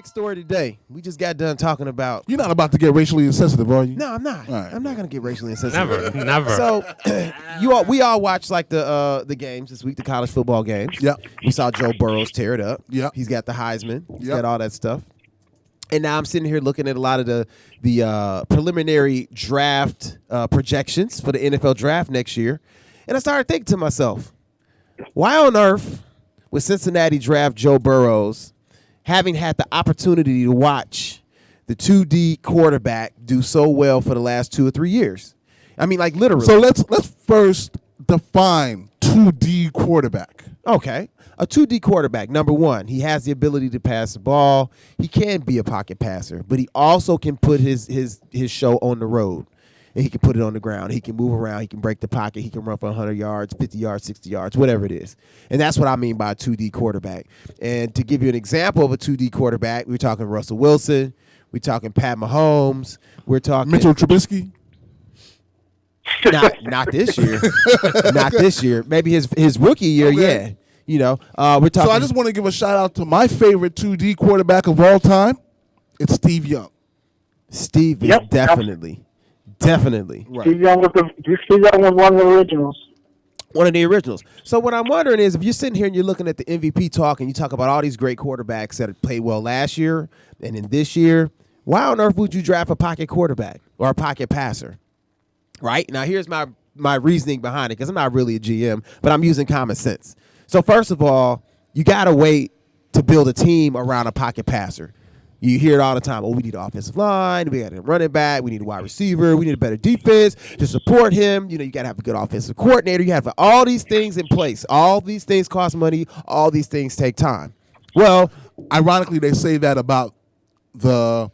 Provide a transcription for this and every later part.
big story today. We just got done talking about. You're not about to get racially insensitive, are you? No, I'm not. Right. I'm not gonna get racially insensitive. Never. So, we all watched like the games this week, the college football games. Yep. We saw Joe Burrow tear it up. Yep. He's got the Heisman. He's Yep. got all that stuff. And now I'm sitting here looking at a lot of the preliminary draft projections for the NFL draft next year, and I started thinking to myself, why on earth would Cincinnati draft Joe Burrows, having had the opportunity to watch the 2D quarterback do so well for the last 2 or 3 years? I mean, like literally. So let's first define 2D quarterback. Okay. A 2D quarterback, number one, he has the ability to pass the ball. He can be a pocket passer, but he also can put his show on the road. And he can put it on the ground. He can move around. He can break the pocket. He can run for 100 yards, 50 yards, 60 yards, whatever it is. And that's what I mean by a 2D quarterback. And to give you an example of a 2D quarterback, we're talking Russell Wilson. We're talking Pat Mahomes. We're talking Mitchell Trubisky. Not this year. Not this year. Maybe his rookie year, Okay. yeah. You know, we're talking. So I just want to give a shout out to my favorite 2D quarterback of all time. It's Steve Young. Steve is Yep. definitely. Right. Steve Young was one of the originals. One of the originals. So what I'm wondering is, if you're sitting here and you're looking at the MVP talk and you talk about all these great quarterbacks that have played well last year and in this year, why on earth would you draft a pocket quarterback or a pocket passer? Right? Now, here's my reasoning behind it, because I'm not really a GM, but I'm using common sense. So first of all, you got to wait to build a team around a pocket passer. You hear it all the time. Oh, we need an offensive line. We got a running back. We need a wide receiver. We need a better defense to support him. You know, you got to have a good offensive coordinator. You have all these things in place. All these things cost money. All these things take time. Well, Ironically, they say that about the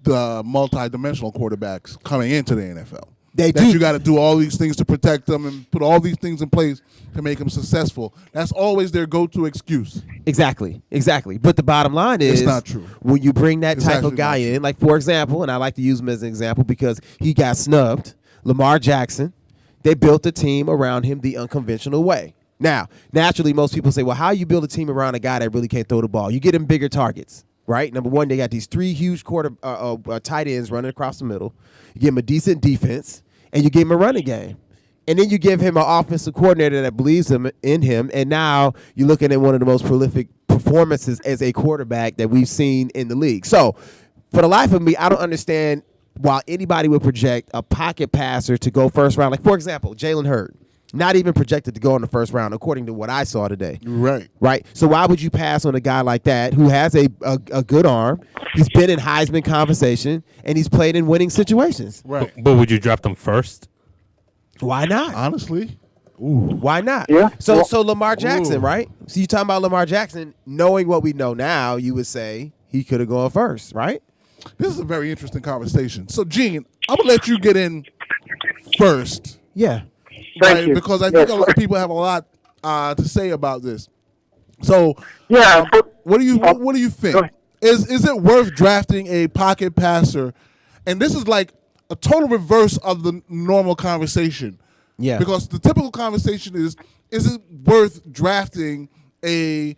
multi-dimensional quarterbacks coming into the NFL. They that do. You got to do all these things to protect them and put all these things in place to make them successful. That's always their go-to excuse. Exactly. But the bottom line is, It's not true. When you bring that It's type actually of guy not true. in, like for example, and I like to use him as an example because he got snubbed, Lamar Jackson, they built a team around him the unconventional way. Now, naturally, most people say, well, how you build a team around a guy that really can't throw the ball? You get him bigger targets, right? Number one, they got these 3 huge tight ends running across the middle. You give him a decent defense, and you give him a running game. And then you give him an offensive coordinator that believes in him, and now you're looking at one of the most prolific performances as a quarterback that we've seen in the league. So, for the life of me, I don't understand why anybody would project a pocket passer to go first round. Like, for example, Jalen Hurd, not even projected to go in the first round, according to what I saw today. Right. So why would you pass on a guy like that who has a good arm? He's been in Heisman conversation, and he's played in winning situations. Right. But would you draft them first? Why not? Honestly. Why not? Yeah. So Lamar Jackson, right? So you talking about Lamar Jackson, knowing what we know now, you would say he could have gone first, right? This is a very interesting conversation. So, Gene, I'm going to let you get in first. Yeah. Thank you. Because I think a lot of people have a lot to say about this. So, Yeah. what do you think? Go ahead. Is it worth drafting a pocket passer? And this is like a total reverse of the normal conversation. Yeah. Because the typical conversation is it worth drafting a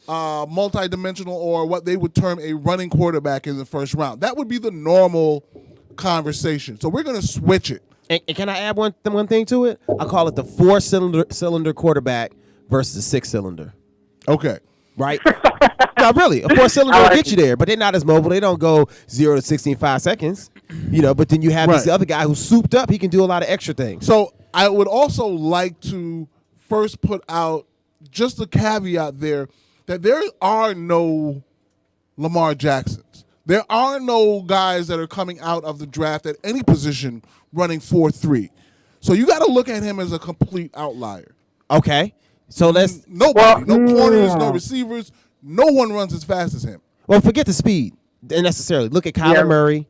multi-dimensional or what they would term a running quarterback in the first round? That would be the normal conversation. So we're going to switch it. And can I add one thing to it? I call it the 4-cylinder quarterback versus a 6-cylinder. Okay. Right? No, really. A 4-cylinder will get you there, but they're not as mobile. They don't go 0 to 60 in 5 seconds. You know, but then you have this other guy who's souped up. He can do a lot of extra things. So I would also like to first put out just a caveat there that there are no Lamar Jacksons. There are no guys that are coming out of the draft at any position running 4.3. So you got to look at him as a complete outlier. Okay. So let's... Nobody. No corners, no receivers. No one runs as fast as him. Well, forget the speed necessarily. Look at Kyler Murray.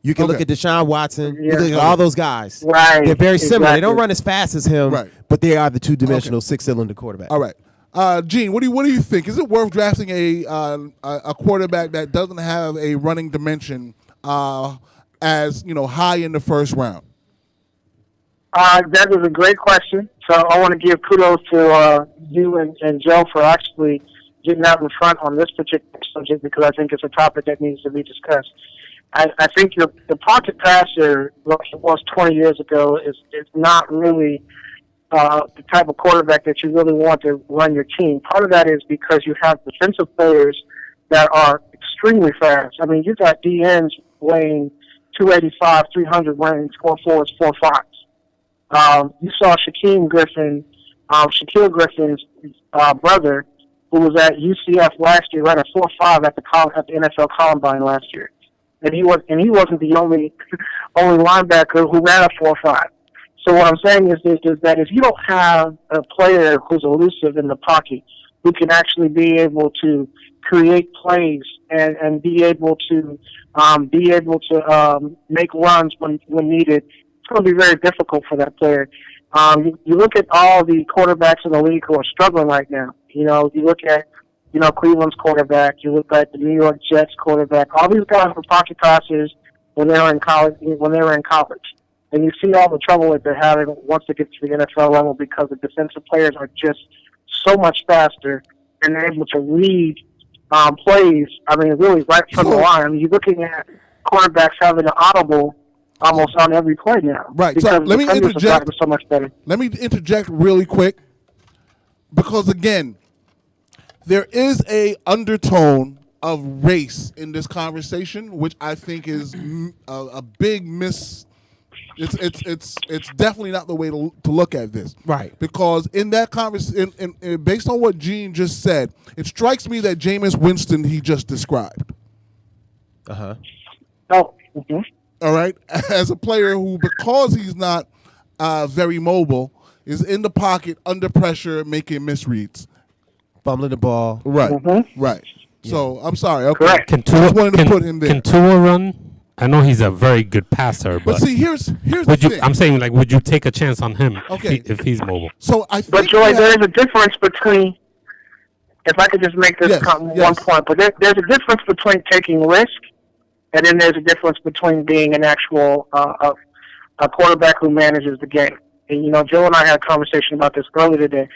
You can look at Deshaun Watson. You can look at all those guys. Right. They're very similar. Exactly. They don't run as fast as him, but they are the two-dimensional 6-cylinder quarterback. All right. Gene, what do you think? Is it worth drafting a quarterback that doesn't have a running dimension as high in the first round? That is a great question. So I want to give kudos to you and Joe for actually, getting out in front on this particular subject because I think it's a topic that needs to be discussed. I think the pocket passer, like it was 20 years ago, is not really the type of quarterback that you really want to run your team. Part of that is because you have defensive players that are extremely fast. I mean, you got DNs weighing 285, 300, running 4.4s, 4.5s. You saw Shaquille Griffin's brother, who was at UCF last year, ran a 4.5 at the NFL Combine last year, and he wasn't the only linebacker who ran a 4.5. So what I'm saying is that if you don't have a player who's elusive in the pocket, who can actually be able to create plays and be able to make runs when needed, it's going to be very difficult for that player. You look at all the quarterbacks in the league who are struggling right now. You look at Cleveland's quarterback. You look at the New York Jets quarterback. All these guys were pocket passers when they were in college. And you see all the trouble that they're having once they get to the NFL level because the defensive players are just so much faster and they're able to read plays. I mean, really right from the line. I mean, you're looking at quarterbacks having an audible almost on every play now. Right. So let me interject. So much better. Let me interject really quick because, again, there is a undertone of race in this conversation, which I think is a big miss. It's definitely not the way to look at this. Right. Because in that conversation, based on what Gene just said, it strikes me that Jameis Winston he just described. Oh. Mm-hmm. All right. As a player who, because he's not very mobile, is in the pocket under pressure, making misreads, fumbling the ball. Right. Mm-hmm. Right. Yeah. So I'm sorry. Okay. Correct. Just wanted to put him there. Can Tua run? I know he's a very good passer, but see, here's the thing. I'm saying, like, would you take a chance on him if he's mobile? So I think but Joy, there is a difference between. If I could just make this one point, but there's a difference between taking risk, and then there's a difference between being an actual a quarterback who manages the game. And Joe and I had a conversation about this earlier today.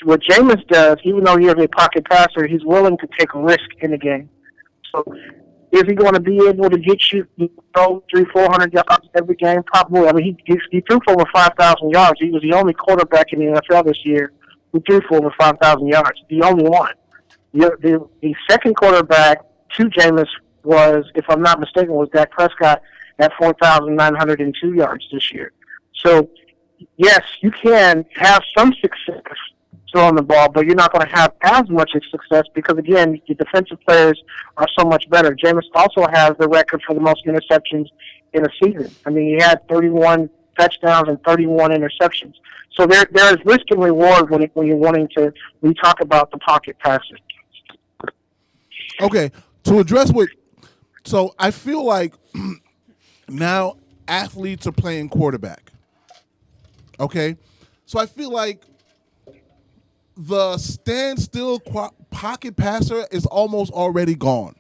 What Jameis does, even though he is a pocket passer, he's willing to take a risk in the game. So. Is he going to be able to get you 300-400 yards every game? Probably. I mean, he threw for over 5,000 yards. He was the only quarterback in the NFL this year who threw for over 5,000 yards. The only one. The second quarterback to Jameis was, if I'm not mistaken, was Dak Prescott at 4,902 yards this year. So, yes, you can have some success throwing the ball, but you're not going to have as much success because, again, your defensive players are so much better. Jameis also has the record for the most interceptions in a season. I mean, he had 31 touchdowns and 31 interceptions. So there is risk and reward when you talk about the pocket passes. Okay, to address so I feel like now athletes are playing quarterback. Okay, so I feel like the standstill pocket passer is almost already gone.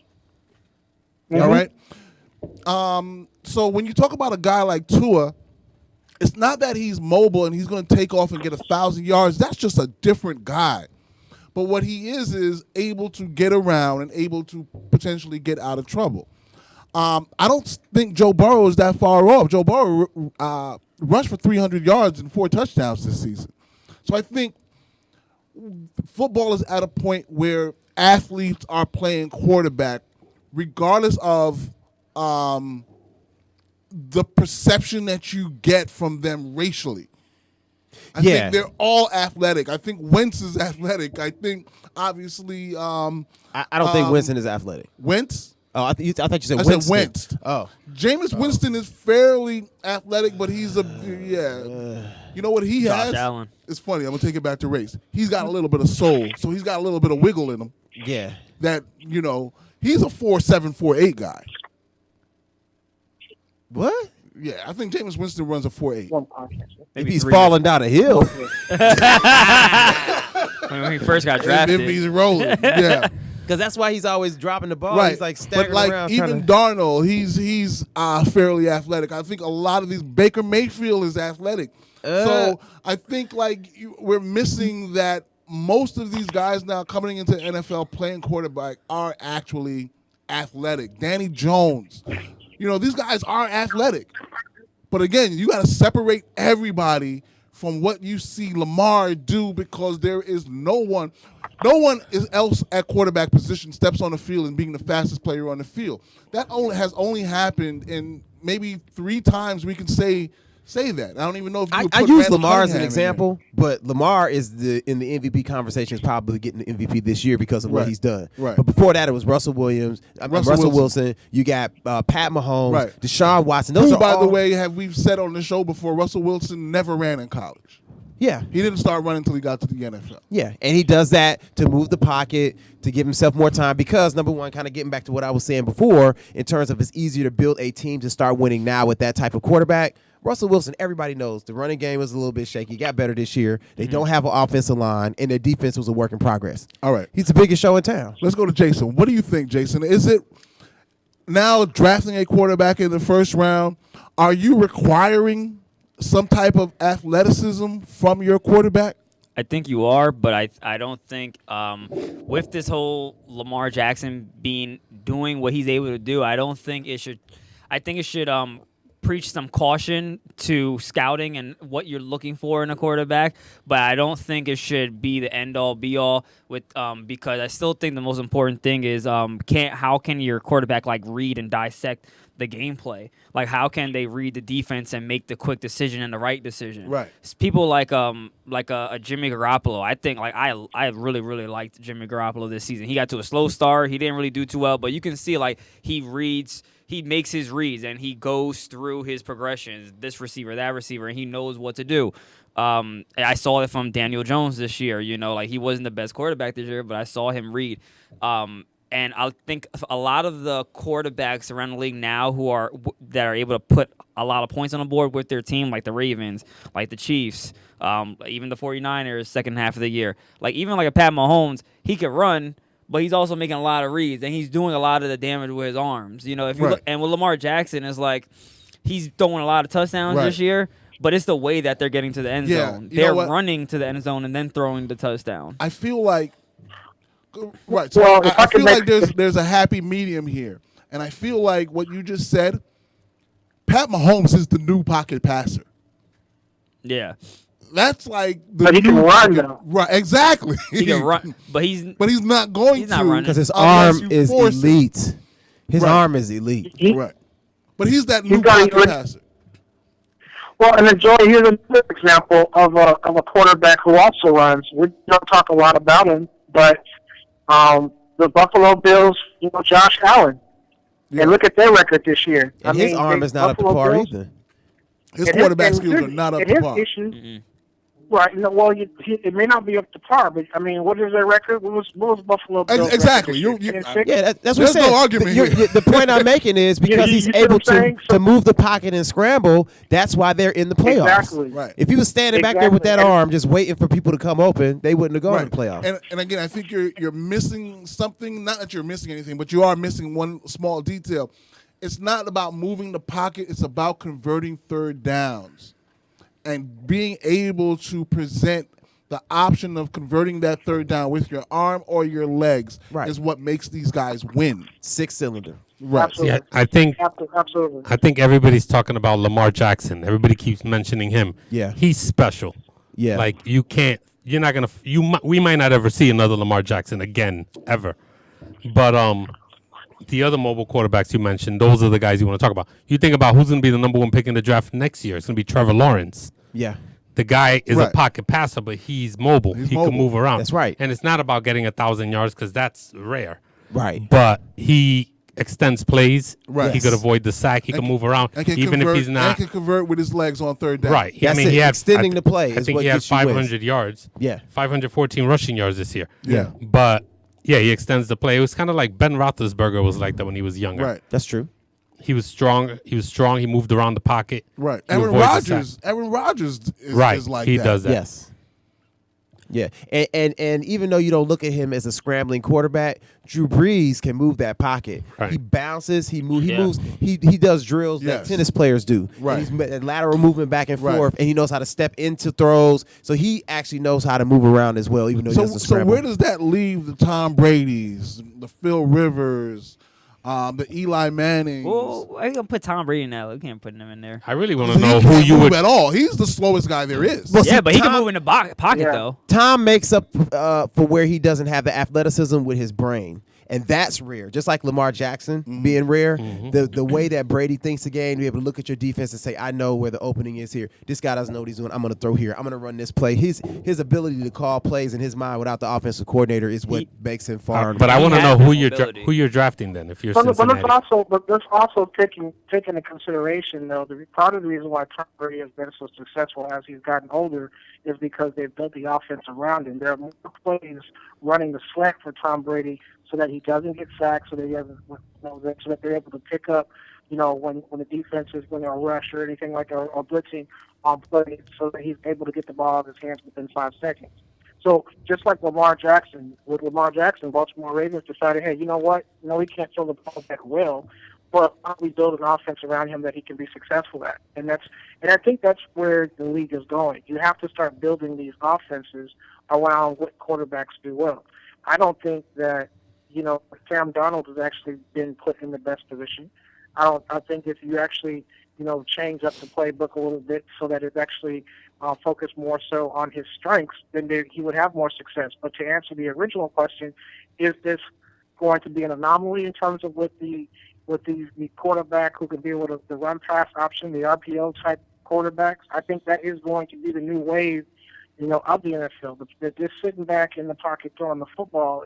Mm-hmm. All right? So when you talk about a guy like Tua, it's not that he's mobile and he's going to take off and get 1,000 yards. That's just a different guy. But what he is able to get around and able to potentially get out of trouble. I don't think Joe Burrow is that far off. Joe Burrow rushed for 300 yards and 4 touchdowns this season. So I think football is at a point where athletes are playing quarterback regardless of the perception that you get from them racially. I think they're all athletic. I think Wentz is athletic. I think, obviously... I don't think Winston is athletic. Wentz? Oh, I thought you said Winston. I said Wentz. Oh. Jameis Winston is fairly athletic, but he's you know what he has? Allen. It's funny. I'm going to take it back to race. He's got a little bit of soul, so he's got a little bit of wiggle in him. Yeah. That, he's a 4.7, 4.8 guy. What? Yeah, I think Jameis Winston runs a 4.8. If he's falling down a hill. When he first got drafted. If he's rolling, yeah. Because that's why he's always dropping the ball. Right. He's like staggering but around. Even Darnold, he's fairly athletic. I think a lot of these Baker Mayfield is athletic. So I think we're missing that most of these guys now coming into the NFL playing quarterback are actually athletic. Danny Jones, these guys are athletic. But again, you got to separate everybody from what you see Lamar do, because there is no one else at quarterback position steps on the field and being the fastest player on the field. That has only happened in maybe 3 times we can say that. I don't even know if you I use Lamar as an example, but Lamar is in the MVP conversation is probably getting the MVP this year because of what he's done. Right. But before that, it was Russell Wilson. You got Pat Mahomes, Deshaun Watson. Those are by all, the way, we've said on the show before, Russell Wilson never ran in college. Yeah. He didn't start running until he got to the NFL. Yeah, and he does that to move the pocket, to give himself more time because, number one, kind of getting back to what I was saying before, in terms of it's easier to build a team to start winning now with that type of quarterback. Russell Wilson, everybody knows the running game was a little bit shaky. Got better this year. They don't have an offensive line, and their defense was a work in progress. All right. He's the biggest show in town. Let's go to Jason. What do you think, Jason? Is it now drafting a quarterback in the first round, are you requiring some type of athleticism from your quarterback? I think you are, but I don't think with this whole Lamar Jackson doing what he's able to do, I think it should preach some caution to scouting and what you're looking for in a quarterback, but I don't think it should be the end-all, be-all with because I still think the most important thing is how can your quarterback read and dissect the gameplay? How can they read the defense and make the quick decision and the right decision? Right. People like a Jimmy Garoppolo. I think I really, really liked Jimmy Garoppolo this season. He got to a slow start. He didn't really do too well, but you can see he makes his reads and he goes through his progressions, this receiver, that receiver, and he knows what to do. I saw it from Daniel Jones this year. He wasn't the best quarterback this year, but I saw him read. And I think a lot of the quarterbacks around the league now that are able to put a lot of points on the board with their team, like the Ravens, like the Chiefs, even the 49ers second half of the year. Even a Pat Mahomes, he could run, but he's also making a lot of reads, and he's doing a lot of the damage with his arms. If you look, and with Lamar Jackson, it's he's throwing a lot of touchdowns this year, but it's the way that they're getting to the end zone. They're running to the end zone and then throwing the touchdown. I feel like right. So I feel like there's a happy medium here, and I feel like what you just said, Pat Mahomes is the new pocket passer. Yeah. That's the but he can run though. Right, exactly. He can run, but he's not going he's not running because his arm is elite. His arm is elite. Right, but he's that new pocket passer. Well, and then Joey, here's another example of a quarterback who also runs. We don't talk a lot about him, but the Buffalo Bills, Josh Allen, and look at their record this year. And his arm is not up to par either. His quarterback skills are not up to par. Right. It may not be up to par, but what is their record? What was Buffalo Bills? Exactly. That's what I'm saying. No argument here. The point I'm making is because he's able to move the pocket and scramble. That's why they're in the playoffs. Exactly. Right. If he was standing back there with that arm, just waiting for people to come open, they wouldn't have gone to the playoffs. And again, I think you're missing something. Not that you're missing anything, but you are missing one small detail. It's not about moving the pocket. It's about converting third downs. And being able to present the option of converting that third down with your arm or your legs is what makes these guys win. 6-cylinder. Right. Absolutely. Yeah, I think everybody's talking about Lamar Jackson. Everybody keeps mentioning him. Yeah. He's special. Yeah. We might not ever see another Lamar Jackson again, ever. But the other mobile quarterbacks you mentioned, those are the guys you want to talk about. You think about who's going to be the number one pick in the draft next year. It's going to be Trevor Lawrence. Yeah. The guy is a pocket passer, but he's mobile. He can move around. That's right. And it's not about getting 1,000 yards because that's rare. Right. But he extends plays. Right. He could avoid the sack. He can move around, even if he's not. He can convert with his legs on third down. Right. He had extending the play. I think he had 500 yards. Yeah. 514 rushing yards this year. Yeah. But yeah, he extends the play. It was kind of like Ben Roethlisberger was like that when he was younger. Right. That's true. He was strong. He moved around the pocket. Right. Aaron Rodgers is like he that. does that. Yes. Yeah, and even though you don't look at him as a scrambling quarterback, Drew Brees can move that pocket. Right. He bounces, he moves, Yeah. he does drills that Yes. tennis players do. Right. And he's lateral movement back and Right. forth, and he knows how to step into throws. So he actually knows how to move around as well, even though he doesn't So scramble. where does that leave the Tom Brady's, the Phil Rivers, the Eli Mannings? Well, I gonna put Tom Brady now. We can't put him in there. I really want He to know can't who you move would. at all. He's the slowest guy there is. Well, Yeah, see, but he Tom- can move in the pocket Yeah. though. Tom makes up for where he doesn't have the athleticism with his brain. And that's rare. Just like Lamar Jackson being rare, the way that Brady thinks the game, to be able to look at your defense and say, I know where the opening is here. This guy doesn't know what he's doing. I'm going to throw here. I'm going to run this play. His ability to call plays in his mind without the offensive coordinator is what makes him far. But I He want to has know mobility. who you're drafting then if you're But Cincinnati. let's also take into consideration though part of the reason why Tom Brady has been so successful as he's gotten older is because they've built the offense around him. There are more plays running the slant for Tom Brady so that he doesn't get sacked, so that he doesn't, so that they're able to pick up, when the defense is going to rush or anything like that, or blitzing on plays, so that he's able to get the ball in his hands within 5 seconds. So just like Lamar Jackson, Baltimore Ravens decided, hey, you know what? No, he can't throw the ball that well, but why don't we build an offense around him that he can be successful at? And I think that's where the league is going. You have to start building these offenses around what quarterbacks do well. I don't think that Sam Darnold has actually been put in the best position. I think if you actually change up the playbook a little bit so that it's actually focused more so on his strengths, then he would have more success. But to answer the original question, is this going to be an anomaly in terms of with the quarterback who can deal with the run pass option, the RPO type quarterbacks? I think that is going to be the new wave, of the NFL. But just sitting back in the pocket throwing the football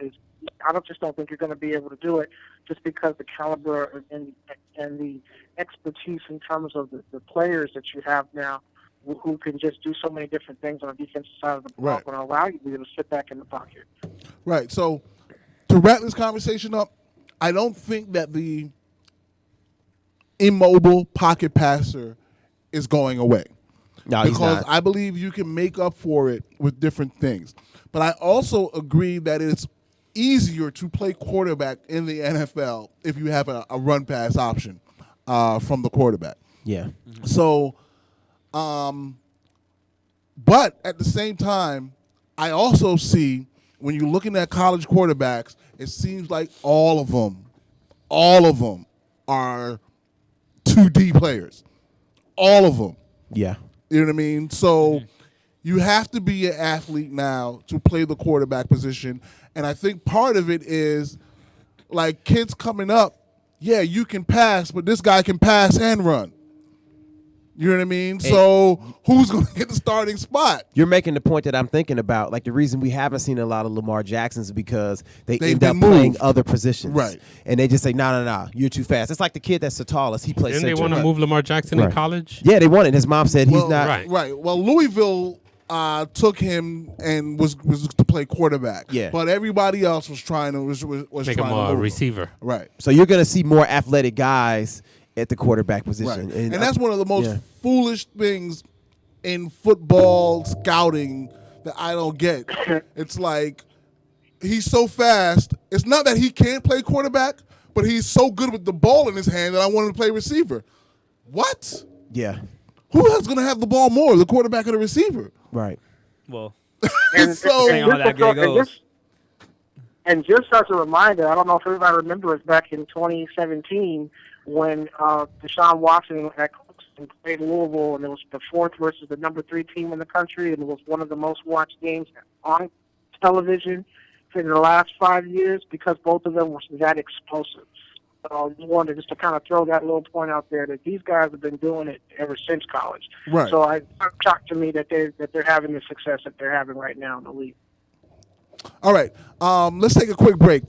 just don't think you're going to be able to do it, just because the caliber and the expertise in terms of the players that you have now, who can just do so many different things on the defensive side of the ball, Right. going to allow you to be able to sit back in the pocket. Right. So to wrap this conversation up, I don't think that the immobile pocket passer is going away. No, he's Because not. I believe you can make up for it with different things. But I also agree that it's easier to play quarterback in the NFL if you have a run pass option from the quarterback. Yeah. So, but at the same time, I also see when you're looking at college quarterbacks, it seems like all of them are 2D players. All of them. Yeah. You know what I mean? So you have to be an athlete now to play the quarterback position. And I think part of it is like kids coming up, yeah, you can pass, but this guy can pass and run. You know what I mean? So who's going to get the starting spot? You're making the point that I'm thinking about. Like, the reason we haven't seen a lot of Lamar Jacksons is because They've end been up playing moved. other positions. Right. And they just say, no, you're too fast. It's like the kid that's the tallest. He plays Didn't they center. want to move Lamar Jackson in Right. college? Yeah, they wanted. His mom said he's Well, not. Right. Right. Well, Louisville took him and was to play quarterback. Yeah. But everybody else was trying to was Make trying him to a move him. receiver. Right. So you're going to see more athletic guys at the quarterback position. Right. And that's one of the most foolish things in football scouting that I don't get. It's like he's so fast. It's not that he can't play quarterback, but he's so good with the ball in his hand that I want him to play receiver. What? Yeah. Who is going to have the ball more, the quarterback or the receiver? Right. Well, And So- depending on how that game goes. And just as a reminder, I don't know if everybody remembers back in 2017 when Deshaun Watson at Clemson played Louisville, and it was the 4th versus the number 3 team in the country, and it was one of the most watched games on television in the last 5 years because both of them were that explosive. So you wanted just to kind of throw that little point out there that these guys have been doing it ever since college. Right. So it's shocked to me that they're having the success that they're having right now in the league. All right. Let's take a quick break.